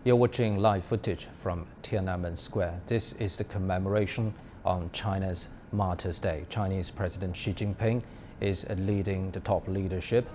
You're watching live footage from Tian'anmen Square. This is the commemoration on China's Martyrs' Day. Chinese President Xi Jinping is leading the top leadership.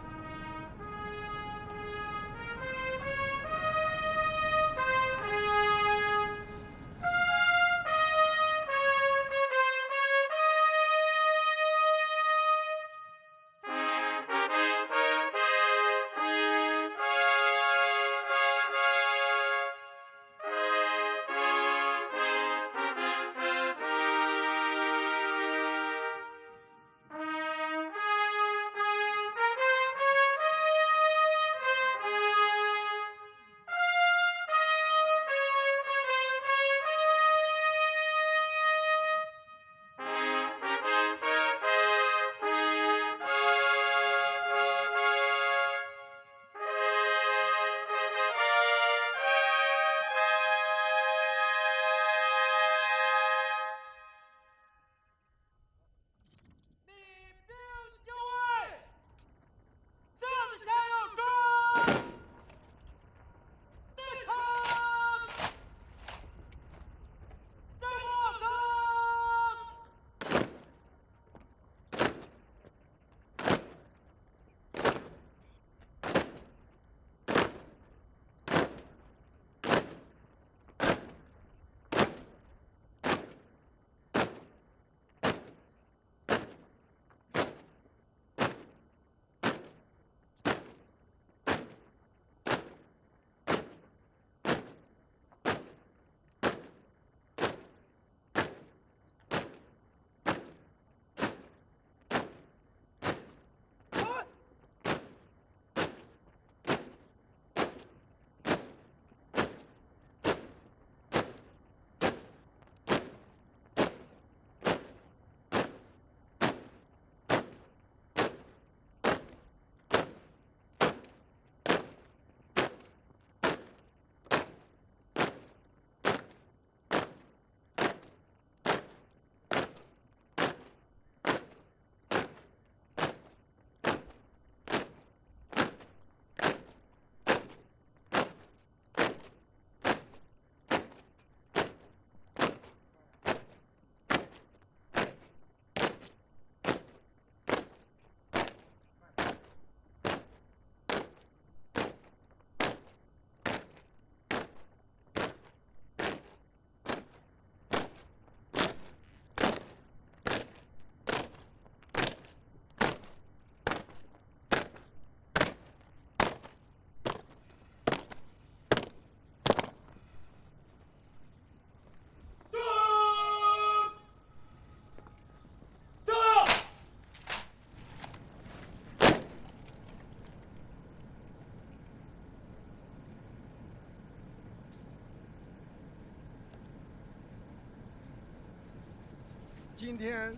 今天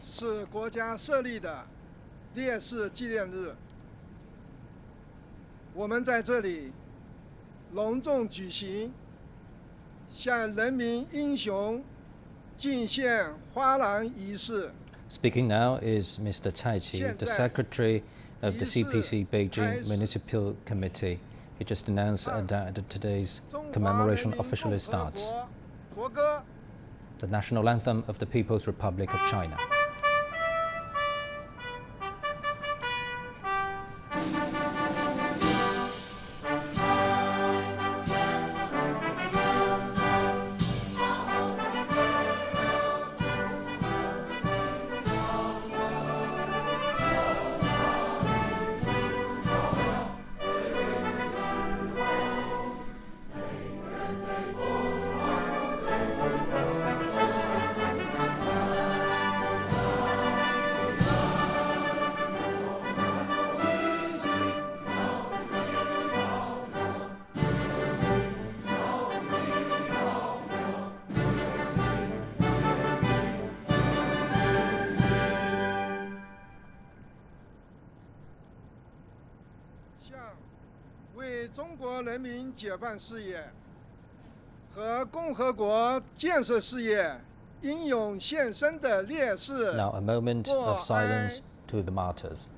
是国家设立的烈士纪念日，我们在这里隆重举行向人民英雄敬献花篮仪式。 Speaking now is Mr. Cai Qi, the Secretary of the CPC Beijing Municipal Committee. He just announced that today's commemoration officially starts. The national anthem of the People's Republic of China.向为中国人民解放事业和共和国建设事业英勇献身的烈士。 Now a moment of silence to the martyrs.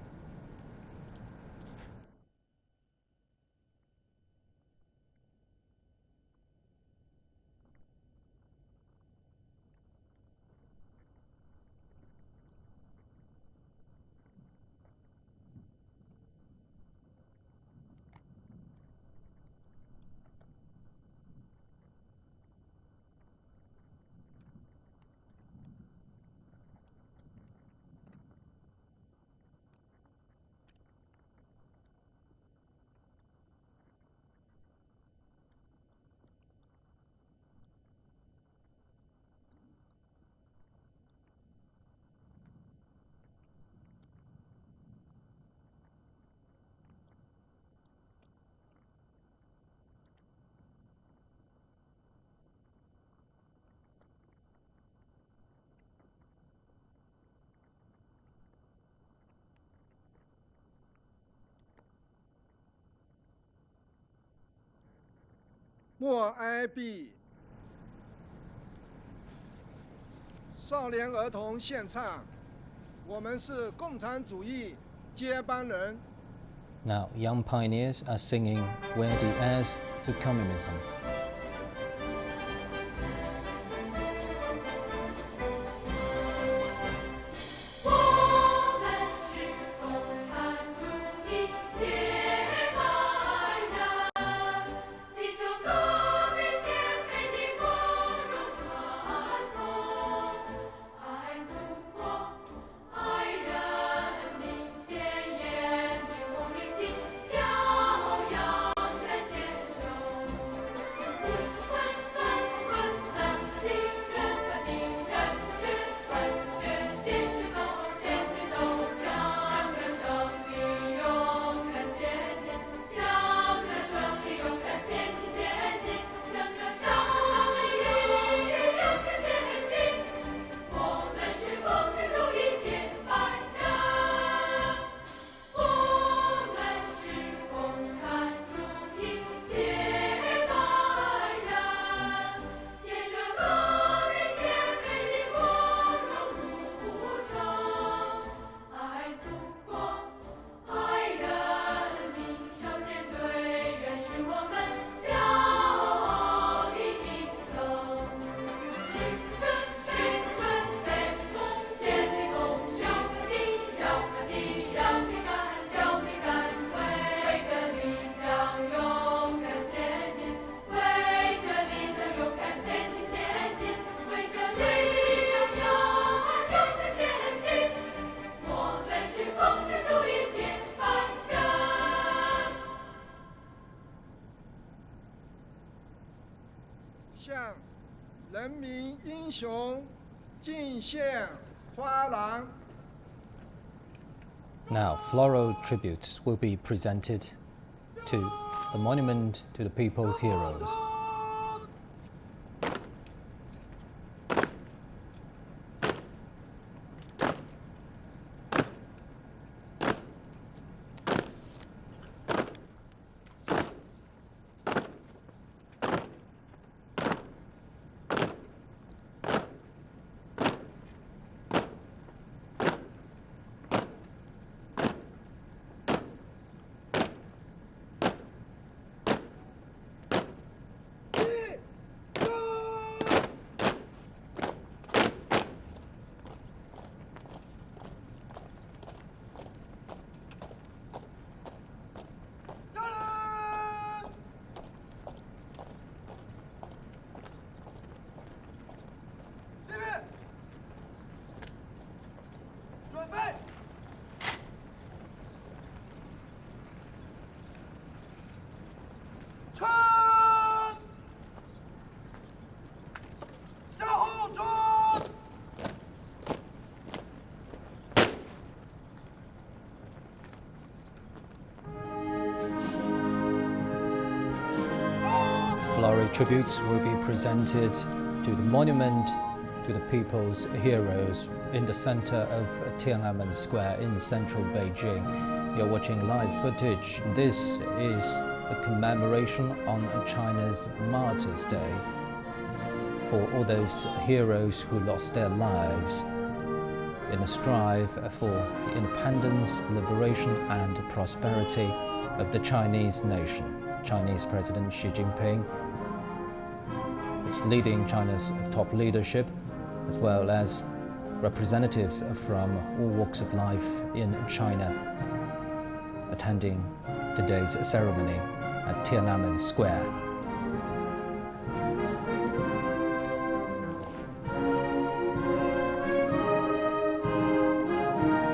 默哀毕。少年儿童献唱，我们是共产主义接班人。 Now, young pioneers are singing "We're the heirs to communism." 向人民英雄敬献花篮。 Now, floral tributes will be presented to the monument to the people's heroes. Floral tributes will be presented to the monument to the people's heroes in the center of Tian'anmen Square in central Beijing. You're watching live footage. This is a commemoration on China's Martyrs' Day for all those heroes who lost their lives in a strive for the independence, liberation and prosperity of the Chinese nation. Chinese President Xi Jinping is leading China's top leadership, as well as representatives from all walks of life in China, attending today's ceremony at Tian'anmen Square.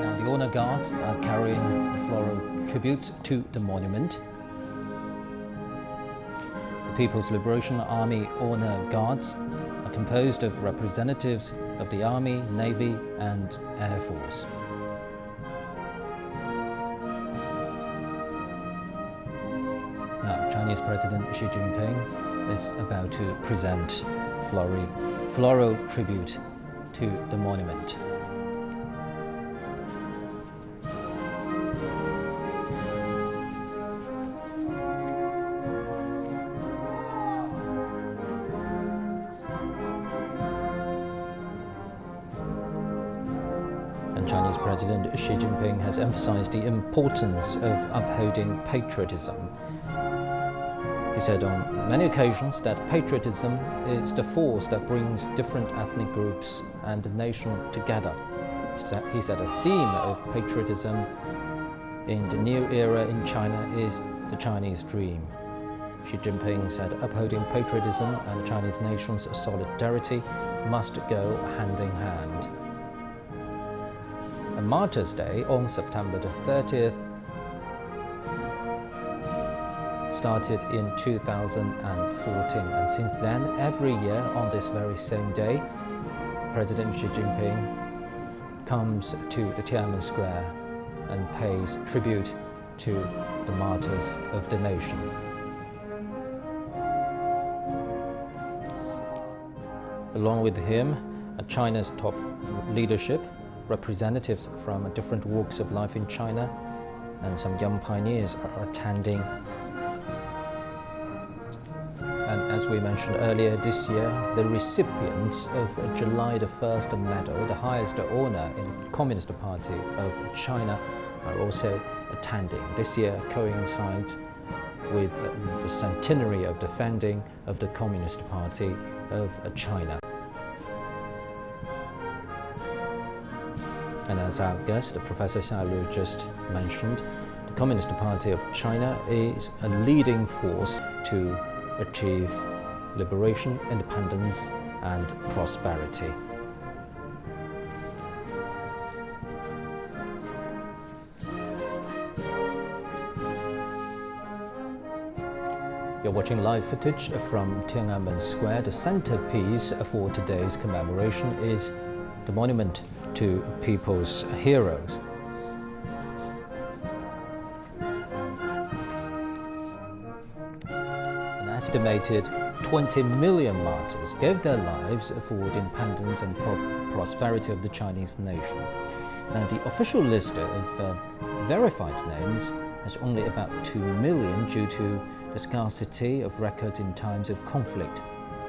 Now the honor guards are carrying the floral tributes to the monument. The People's Liberation Army Honor Guards are composed of representatives of the Army, Navy and Air Force. Now, Chinese President Xi Jinping is about to present floral tribute to the monument. Chinese President Xi Jinping has emphasized the importance of upholding patriotism. He said on many occasions that patriotism is the force that brings different ethnic groups and the nation together. He said a theme of patriotism in the new era in China is the Chinese dream. Xi Jinping said upholding patriotism and Chinese nation's solidarity must go hand in hand. And Martyrs' Day on September the 30th started in 2014, and since then, every year on this very same day, President Xi Jinping comes to the Tian'anmen Square and pays tribute to the martyrs of the nation. Along with him, China's top leadership, representatives from different walks of life in China, and some young pioneers are attending. And as we mentioned earlier this year, the recipients of July the 1st Medal, the highest honor in the Communist Party of China, are also attending. This year coincides with the centenary of the founding of the Communist Party of China. And as our guest, Professor Xia Lu, just mentioned, the Communist Party of China is a leading force to achieve liberation, independence, and prosperity. You're watching live footage from Tian'anmen Square. The centerpiece for today's commemoration is the monument to people's heroes. An estimated 20 million martyrs gave their lives for the independence and prosperity of the Chinese nation. Now, the official list of verified names has only about 2 million due to the scarcity of records in times of conflict.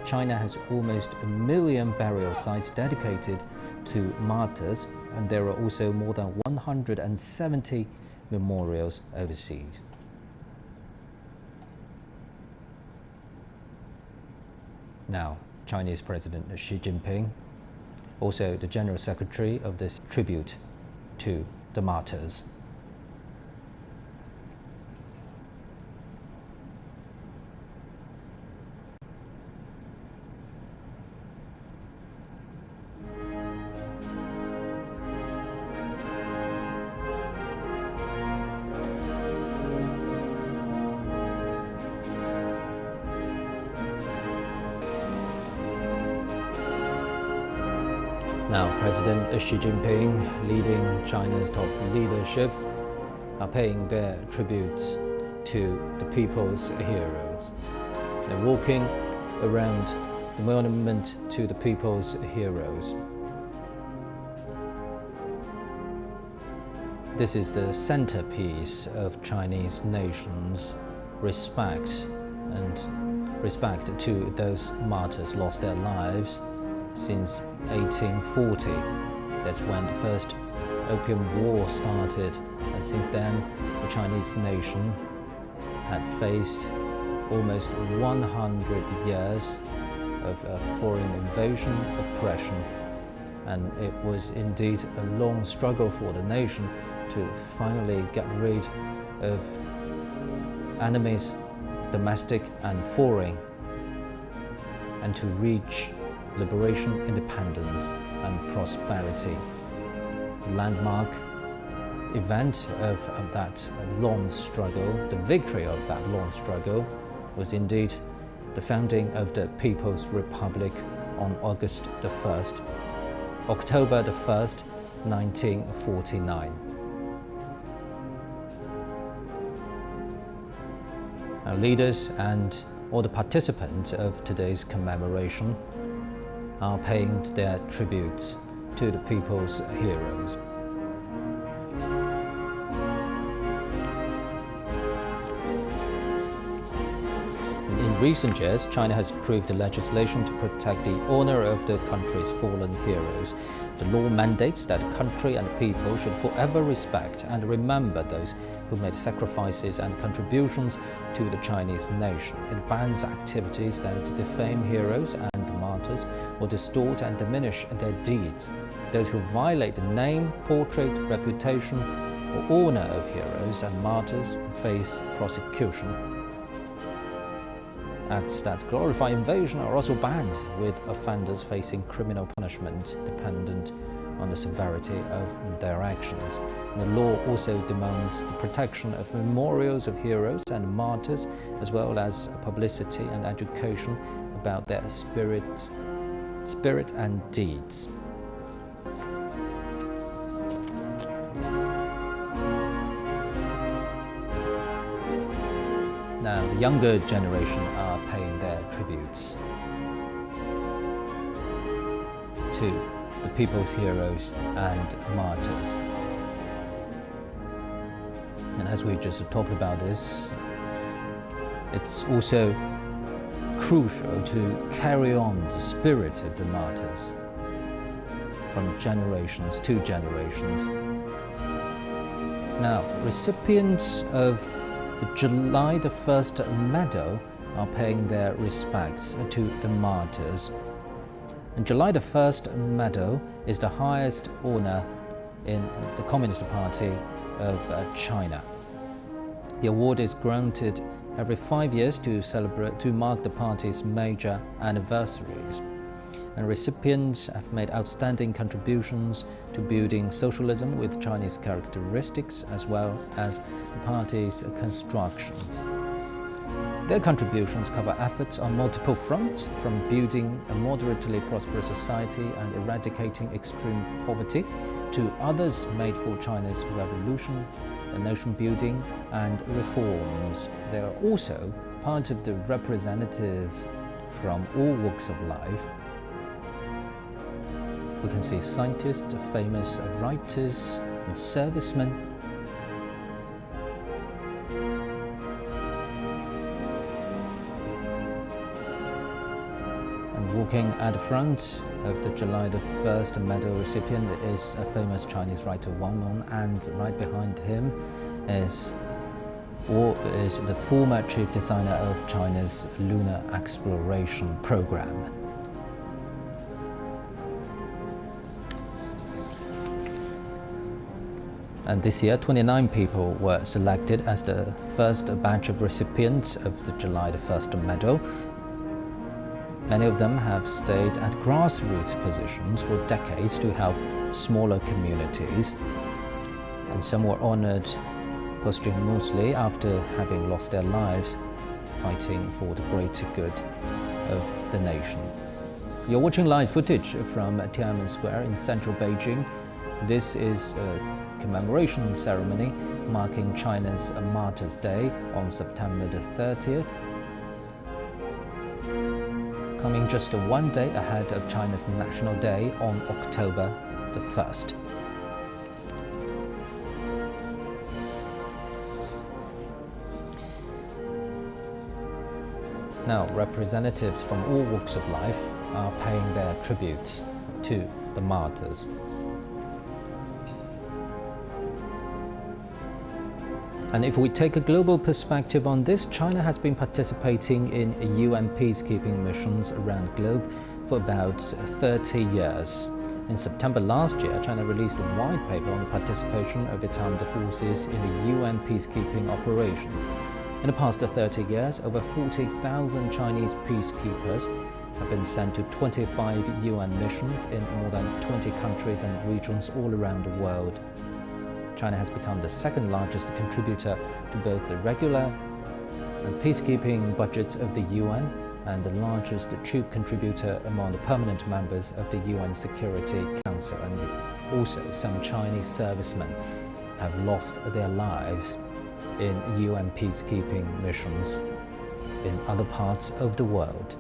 China has almost 1 million burial sites dedicated to martyrs, and there are also more than 170 memorials overseas. Now, Chinese President Xi Jinping, also the General Secretary of this tribute to the martyrs. Now, President Xi Jinping, leading China's top leadership, are paying their tributes to the people's heroes. They're walking around the monument to the people's heroes. This is the centerpiece of Chinese nation's respect to those martyrs lost their lives since 1840. That's when the first Opium War started, and since then the Chinese nation had faced almost 100 years of foreign invasion, oppression, and it was indeed a long struggle for the nation to finally get rid of enemies, domestic and foreign, and to reach liberation, independence, and prosperity. The landmark event of that long struggle, the victory of that long struggle, was indeed the founding of the People's Republic on October the 1st, 1949. Our leaders and all the participants of today's commemoration are paying their tributes to the people's heroes. In recent years, China has approved legislation to protect the honor of the country's fallen heroes. The law mandates that the country and the people should forever respect and remember those who made sacrifices and contributions to the Chinese nation. It bans activities that defame heroes and martyrs or distort and diminish their deeds. Those who violate the name, portrait, reputation, or honor of heroes and martyrs face prosecution. Acts that glorify invasion are also banned, with offenders facing criminal punishment dependent on the severity of their actions. The law also demands the protection of memorials of heroes and martyrs, as well as publicity and education about their spirit and deeds. Now, the younger generation are paying their tributes to the people's heroes and martyrs. And as we just talked about this, it's also crucial to carry on the spirit of the martyrs from generations to generations. Now, recipients of the July the 1st Medal are paying their respects to the martyrs. And July the 1st Medal is the highest honor in the Communist Party of China. The award is granted every 5 years to mark the party's major anniversaries. And recipients have made outstanding contributions to building socialism with Chinese characteristics, as well as the party's construction. Their contributions cover efforts on multiple fronts, from building a moderately prosperous society and eradicating extreme poverty, to others made for China's revolution, nation building and reforms. They are also part of the representatives from all walks of life. We can see scientists, famous writers, and servicemen. And walking at the front of the July the 1st Medal recipient is a famous Chinese writer Wang Long, and right behind him is the former chief designer of China's lunar exploration program. And this year, 29 people were selected as the first batch of recipients of the July the 1st Medal. Many of them have stayed at grassroots positions for decades to help smaller communities. And some were honored posthumously after having lost their lives fighting for the greater good of the nation. You're watching live footage from Tian'anmen Square in central Beijing. This is a commemoration ceremony marking China's Martyrs' Day on September the 30th, coming just one day ahead of China's National Day on October the 1st. Now, representatives from all walks of life are paying their tributes to the martyrs. And if we take a global perspective on this, China has been participating in UN peacekeeping missions around the globe for about 30 years. In September last year, China released a white paper on the participation of its armed forces in the UN peacekeeping operations. In the past 30 years, over 40,000 Chinese peacekeepers have been sent to 25 UN missions in more than 20 countries and regions all around the world. China has become the second largest contributor to both the regular and peacekeeping budgets of the UN, and the largest troop contributor among the permanent members of the UN Security Council. And also, some Chinese servicemen have lost their lives in UN peacekeeping missions in other parts of the world.